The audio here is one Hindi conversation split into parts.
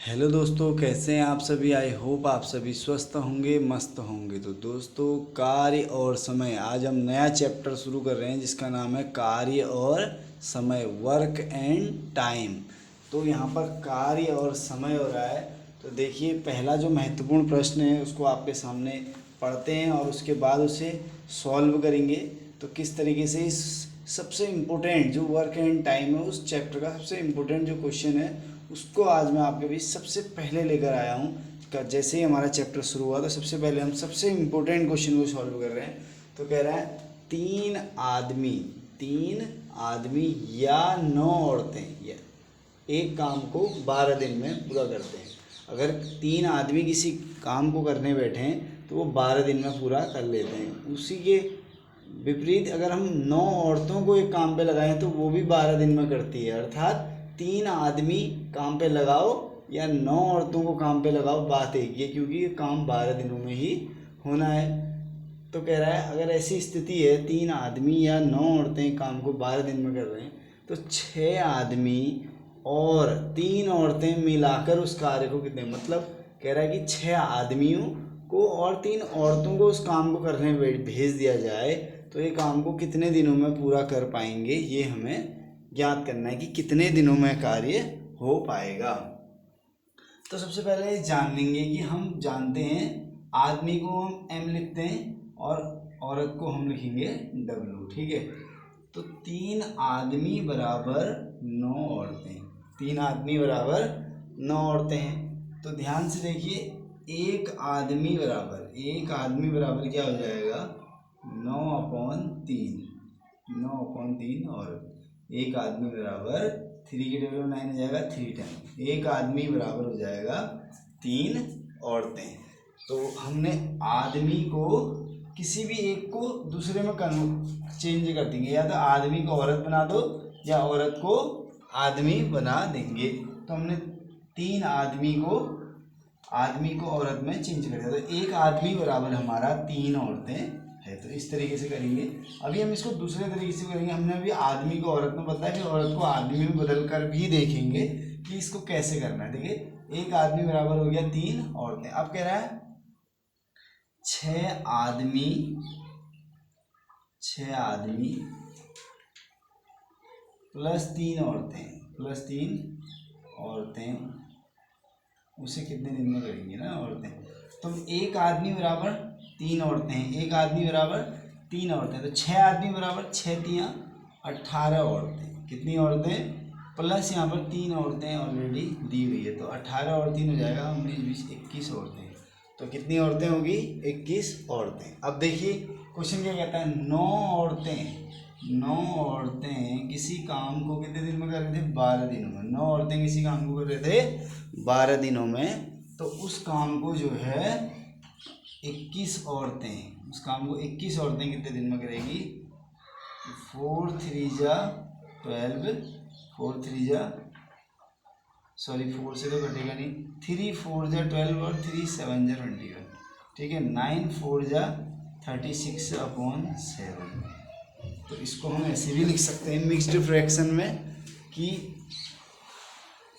हेलो दोस्तों, कैसे हैं आप सभी। आई होप आप सभी स्वस्थ होंगे, मस्त होंगे। तो दोस्तों, कार्य और समय, आज हम नया चैप्टर शुरू कर रहे हैं जिसका नाम है कार्य और समय, वर्क एंड टाइम। तो यहाँ पर कार्य और समय हो रहा है। तो देखिए, पहला जो महत्वपूर्ण प्रश्न है उसको आपके सामने पढ़ते हैं और उसके बाद उसे सॉल्व करेंगे। तो किस तरीके से इस सबसे इम्पोर्टेंट जो वर्क एंड टाइम है उस चैप्टर का सबसे इम्पोर्टेंट जो क्वेश्चन है उसको आज मैं आपके बीच सबसे पहले लेकर आया हूँ। जैसे ही हमारा चैप्टर शुरू हुआ तो सबसे पहले हम सबसे इम्पोर्टेंट क्वेश्चन को सॉल्व कर रहे हैं। तो कह रहा है तीन आदमी या 9 औरतें या एक काम को 12 दिन में पूरा करते हैं। अगर 3 आदमी किसी काम को करने बैठे हैं तो वो 12 दिन में पूरा कर लेते हैं। उसी के विपरीत अगर हम 9 औरतों को एक काम पे लगाएं तो वो भी 12 दिन में करती है। अर्थात 3 आदमी काम पे लगाओ या 9 औरतों को काम पे लगाओ, बात एक ही है, क्योंकि ये काम 12 दिनों में ही होना है। तो कह रहा है अगर ऐसी स्थिति है 3 आदमी या 9 औरतें काम को 12 दिन में कर रहे हैं तो 6 आदमी और 3 औरतें मिलाकर उस कार्य को कितने, मतलब कह रहा है कि 6 आदमियों को और 3 औरतों को उस काम को करने भेज दिया जाए तो ये काम को कितने दिनों में पूरा कर पाएंगे, ये हमें ज्ञात करना है कि कितने दिनों में कार्य हो पाएगा। तो सबसे पहले जान लेंगे कि हम जानते हैं आदमी को हम एम लिखते हैं और औरत को हम लिखेंगे डब्लू, ठीक है। तो 3 आदमी बराबर 9 औरतें, 3 आदमी बराबर 9 औरतें हैं। तो ध्यान से देखिए, एक आदमी बराबर क्या हो जाएगा, 9/3, 9/3 औरत। एक आदमी बराबर 3 के टेबल में 9 हो जाएगा 3 टाइम, एक आदमी बराबर हो जाएगा 3 औरतें। तो हमने आदमी को किसी भी एक को दूसरे में चेंज कर देंगे, या तो आदमी को औरत बना दो या औरत को आदमी बना देंगे। तो हमने 3 आदमी को औरत में चेंज कर दिया। तो एक आदमी बराबर हमारा 3 औरतें है। तो इस तरीके से करेंगे। अभी हम इसको दूसरे तरीके से करेंगे। हमने अभी आदमी को औरत में बदला, फिर औरत को आदमी में बदल कर भी देखेंगे कि इसको कैसे करना है। देखिए, एक आदमी बराबर हो गया 3 औरतें। अब कह रहा है 6 आदमी प्लस 3 औरतें उसे कितने दिन में करेंगे ना औरतें। तो एक आदमी बराबर 3 औरतें हैं, एक आदमी बराबर 3 औरतें, तो 6 आदमी बराबर 6 तियाँ 18 औरतें। कितनी औरतें, प्लस यहाँ पर 3 औरतें ऑलरेडी दी हुई है, तो 18 और 3 हो जाएगा 19 20 21 औरतें। तो कितनी औरतें होगी, 21 औरतें। अब देखिए क्वेश्चन क्या कहता है, 9 औरतें किसी काम को कितने दिन में कर रहे थे, 12 दिनों में। 9 औरतें किसी काम को कर रहे थे 12 दिनों में। तो उस काम को जो है 21 औरतें, उस काम को 21 औरतें कितने दिन में करेगी, 4 3 जा 12, 4 से तो कटेगा नहीं, 3 4 जा 12 और 3 7 जा 21, ठीक है। 9 4 जा 36/7। तो इसको हम ऐसे भी लिख सकते हैं मिक्स्ड फ्रैक्शन में कि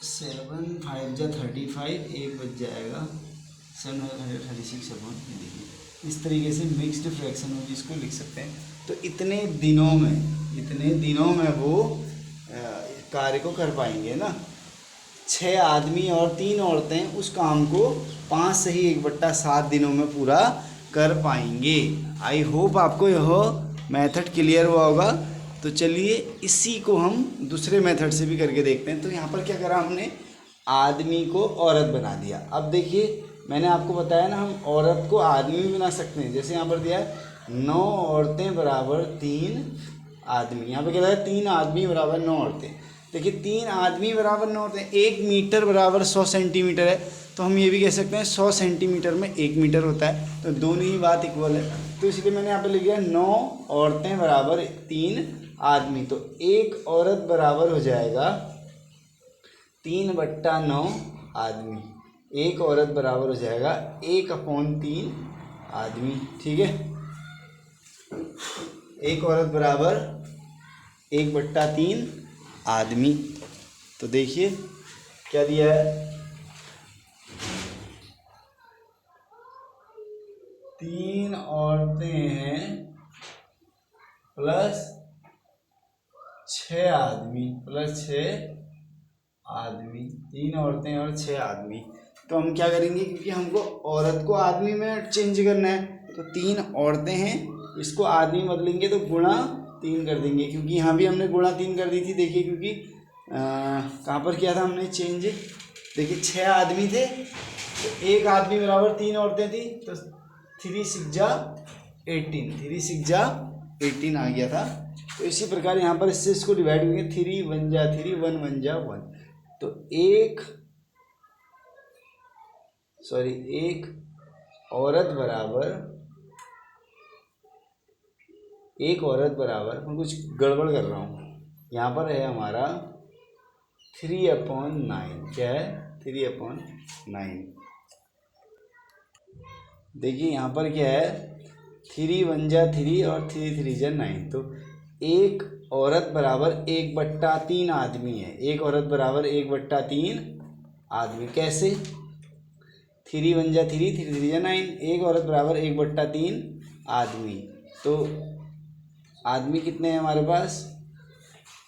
7 5 जा 35, एक बच जाएगा 736/, इस तरीके से मिक्स्ड फ्रैक्शन में भी इसको लिख सकते हैं। तो इतने दिनों में वो कार्य को कर पाएंगे ना। 6 आदमी और 3 औरतें उस काम को 5 से ही 1/7 दिनों में पूरा कर पाएंगे। आई होप आपको यह मेथड क्लियर हुआ होगा। तो चलिए इसी को हम दूसरे मेथड से भी करके देखते हैं। तो यहाँ पर क्या करा हमने, आदमी को औरत बना दिया। अब देखिए, मैंने आपको बताया ना हम औरत को आदमी भी बना सकते हैं। जैसे यहाँ पर दिया है 9 औरतें बराबर 3 आदमी, यहाँ पर क्या है 3 आदमी बराबर 9 औरतें। देखिए 3 आदमी बराबर 9 औरतें, 1 मीटर बराबर 100 सेंटीमीटर है। तो हम ये भी कह सकते हैं 100 सेंटीमीटर में 1 मीटर होता है। तो दोनों ही बात इक्वल है। तो इसलिए मैंने यहाँ पे लिख दिया 9 औरतें बराबर 3 आदमी। तो एक औरत बराबर हो जाएगा 3/9 आदमी। एक औरत बराबर हो जाएगा 1/3 आदमी, ठीक है। एक औरत बराबर 1/3 आदमी। तो देखिए क्या दिया है, औरतें हैं प्लस 6 आदमी, प्लस 6 आदमी, 3 औरतें और 6 आदमी। तो हम क्या करेंगे, क्योंकि हमको औरत को आदमी में चेंज करना है, तो 3 औरतें हैं, इसको आदमी बदलेंगे तो गुणा 3 कर देंगे, क्योंकि यहाँ भी हमने गुणा 3 कर दी थी। देखिए क्योंकि कहाँ पर किया था हमने चेंज, देखिए 6 आदमी थे तो 1 आदमी बराबर 3 औरतें थी, तो 3 6 जा 18, 3 6 जा 18 आ गया था। तो इसी प्रकार यहाँ पर इससे इसको डिवाइड करेंगे, 3 1 जा 3, 1 1 जा 1, तो एक औरत बराबर मैं कुछ गड़बड़ कर रहा हूँ, यहाँ पर है हमारा 3/9, क्या है 3/9। देखिए यहाँ पर क्या है, 3 1 जा 3 और 3 3 जा 9, तो एक औरत बराबर 1/3 आदमी है, एक औरत बराबर 1/3 आदमी। कैसे, 3 1 जा 3, 3 3 जा 9, एक औरत बराबर 1/3 आदमी। तो आदमी कितने हैं हमारे पास,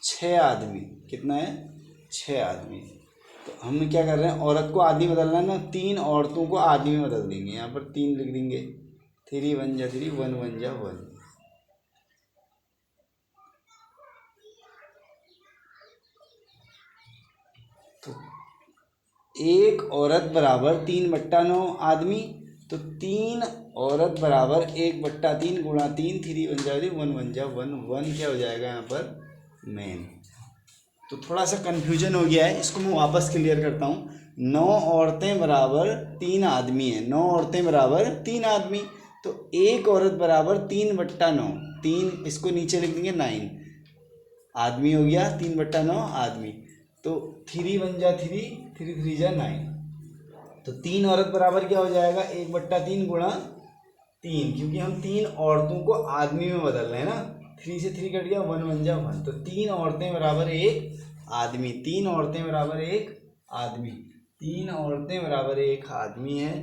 6 आदमी। कितना है, 6 आदमी। तो हम क्या कर रहे हैं, औरत को आदमी बदलना है ना, 3 औरतों को आदमी में बदल देंगे। यहाँ पर 3 लिख देंगे, 3 1 जा 3, 1 1 जा 1। तो एक औरत बराबर 3/9 आदमी, तो 3 औरत बराबर 1/3 गुणा 3, 3 1 जा 3, 1 1 जा 1, 1 क्या हो जाएगा यहाँ पर मेन। तो थोड़ा सा कन्फ्यूजन हो गया है, इसको मैं वापस क्लियर करता हूँ। 9 औरतें बराबर 3 आदमी है, 9 औरतें बराबर 3 आदमी, तो एक औरत बराबर 3/9, 3 इसको नीचे लिख देंगे 9 आदमी हो गया, 3/9 आदमी। तो 3 1 जा 3, 3 3 जा 9, तो 3 औरत बराबर क्या हो जाएगा, 1/3 गुणा 3, क्योंकि हम 3 औरतों को आदमी में बदल रहे हैं ना, 3 से 3 कट गया, 1 1 जा 1, तो 3 औरतें बराबर 1 आदमी, 3 औरतें बराबर 1 आदमी, 3 औरतें बराबर 1 आदमी है।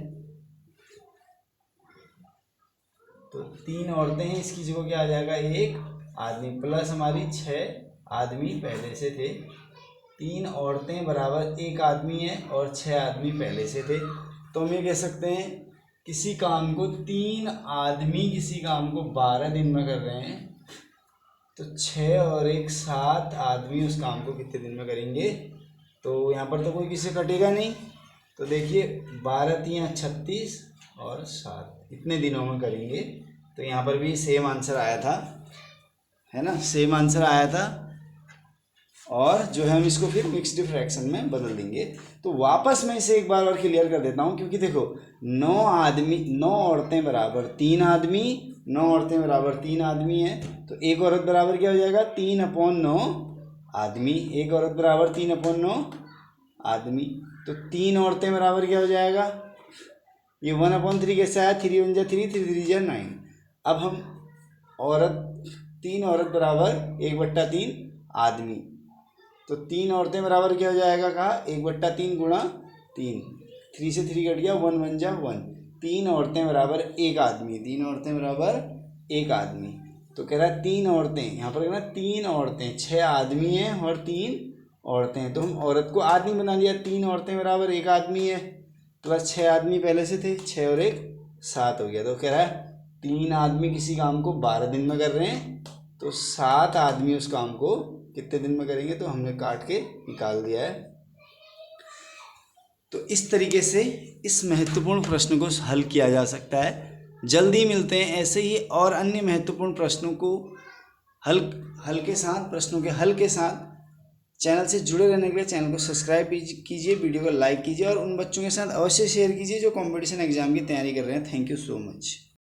तो 3 औरतें हैं, इसकी जगह क्या आ जाएगा, 1 आदमी, प्लस हमारी 6 आदमी पहले से थे। 3 औरतें बराबर 1 आदमी है और 6 आदमी पहले से थे। तो हम ये कह सकते हैं, किसी काम को 3 आदमी किसी काम को 12 दिन में कर रहे हैं, तो 6 और 1 7 आदमी उस काम को कितने दिन में करेंगे। तो यहाँ पर तो कोई किसी कटेगा नहीं, तो देखिए 12 3 36 और 7 इतने दिनों में करेंगे। तो यहाँ पर भी सेम आंसर आया था, है ना, सेम आंसर आया था। और जो है हम इसको फिर मिक्स्ड फ्रैक्शन में बदल देंगे। तो वापस मैं इसे एक बार और क्लियर कर देता हूँ, क्योंकि देखो 9 औरतें बराबर 3 आदमी, 9 औरतें बराबर 3 आदमी है, तो एक औरत बराबर क्या हो जाएगा, 3/9 आदमी, एक औरत बराबर 3/9 आदमी। तो 3 औरतें बराबर क्या हो जाएगा, ये 1/3 कैसे आया, 3 1 जा 3, 3 3 जा 9। अब हम औरत 3 औरत बराबर 1/3 आदमी, तो 3 औरतें बराबर क्या हो जाएगा, कहा 1/3 गुणा 3, 3 से 3 कट गया, 1 1 जा 1, 3 औरतें बराबर 1 आदमी, 3 औरतें बराबर 1 आदमी। तो कह रहा है 3 औरतें, यहाँ पर कहना 3 औरतें, 6 आदमी हैं और 3 औरतें हैं, तो हम औरत को आदमी बना लिया, 3 औरतें बराबर 1 आदमी है, प्लस 6 आदमी पहले से थे, 6 और 1 7 हो गया। तो कह रहा है 3 आदमी किसी काम को 12 दिन में कर रहे हैं, तो 7 आदमी उस काम को कितने दिन में करेंगे, तो हमने काट के निकाल दिया है। तो इस तरीके से इस महत्वपूर्ण प्रश्न को हल किया जा सकता है। जल्दी मिलते हैं ऐसे ही और अन्य महत्वपूर्ण प्रश्नों को हल के साथ, प्रश्नों के हल के साथ। चैनल से जुड़े रहने के लिए चैनल को सब्सक्राइब कीजिए, वीडियो को लाइक कीजिए और उन बच्चों के साथ अवश्य शेयर कीजिए जो कंपटीशन एग्जाम की तैयारी कर रहे हैं। Thank you so much.